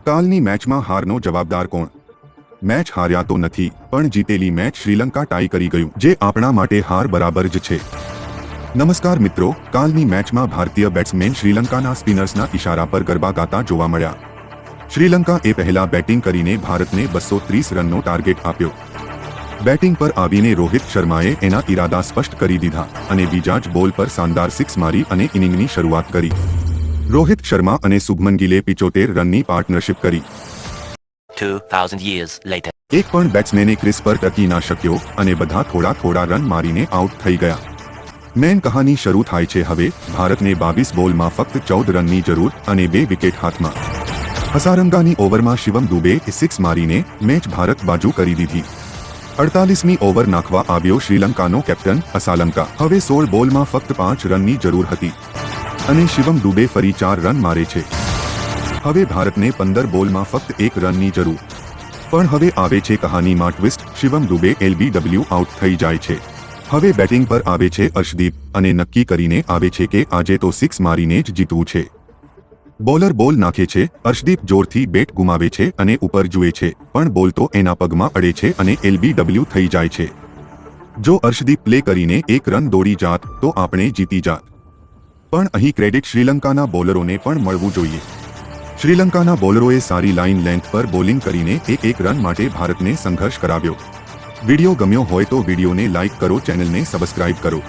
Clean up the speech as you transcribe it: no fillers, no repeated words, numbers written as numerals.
કાલની મેચમાં હારનો જવાબદાર કોણ? મેચ હાર્યા તો નથી, પણ જીતેલી મેચ શ્રીલંકા ટાઈ કરી ગયું, જે આપણા માટે હાર બરાબર જ છે. નમસ્કાર મિત્રો, કાલની મેચમાં ભારતીય બેટ્સમેન શ્રીલંકાના સ્પિનર્સના ઇશારા પર ગરબા ગાતા જોવા મળ્યા. શ્રીલંકાએ પહેલા બેટિંગ કરીને ભારતને 230 રનનો ટાર્ગેટ આપ્યો. બેટિંગ પર આવીને રોહિત શર્માએ એના ઈરાદા સ્પષ્ટ કરી દીધા અને બીજા જ બોલ પર શાનદાર સિક્સ મારી અને ઇનિંગની શરૂઆત કરી. રોહિત શર્મા અને શુભમન ગિલે 75 રનની પાર્ટનરશિપ કરી. 2000 years later. એક પણ બેટ્સમેને ક્રીઝ પર ટકી ના શક્યો અને બધા થોડા રન મારીને આઉટ થઈ ગયા. મેન કહાની શરૂ થાય છે હવે. ભારતને 22 બોલમાં ફક્ત 14 રનની જરૂર અને 2 વિકેટ હાથમાં. હસારંગાની ઓવરમાં શિવમ દુબેએ સિક્સ મારીને મેચ ભારત બાજુ કરી દીધી. 48મી ઓવર નાખવા આવ્યો શ્રીલંકાનો કેપ્ટન અસાલંકા. હવે 16 બોલમાં ફક્ત 5 રનની જરૂર હતી અને શિવમ દુબે ફરી 4 રન મારે છે. હવે ભારતને 15 બોલમાં ફક્ત 1 રનની જરૂર. પણ હવે આવે છે કહાનીમાં twist. Shivam Dube LBW out થઈ જાય છે. હવે બેટિંગ પર આવે છે અર્શદીપ અને નક્કી કરીને આવે છે કે આજે તો સિક્સ મારીને જ જીતવું છે. બોલર બોલ નાખે છે. અર્શદીપ જોરથી બેટ ગુમાવે છે અને ઉપર જુએ છે, પણ બોલ તો એના પગમાં અડે છે અને LBW થઈ જાય છે. જો અર્શદીપ પ્લે કરીને 1 રન દોડી જાત તો આપણે જીતી જાત. પણ અહીં ક્રેડિટ શ્રીલંકાના બોલરોને પણ મળવું જોઈએ. શ્રીલંકાના બોલરોએ સારી લાઇન લેન્થ પર બોલિંગ કરીને એક રન માટે ભારતને સંઘર્ષ કરાવ્યો. વિડીયો ગમ્યો હોય તો વિડીયોને લાઇક કરો, ચેનલને સબસ્ક્રાઇબ કરો.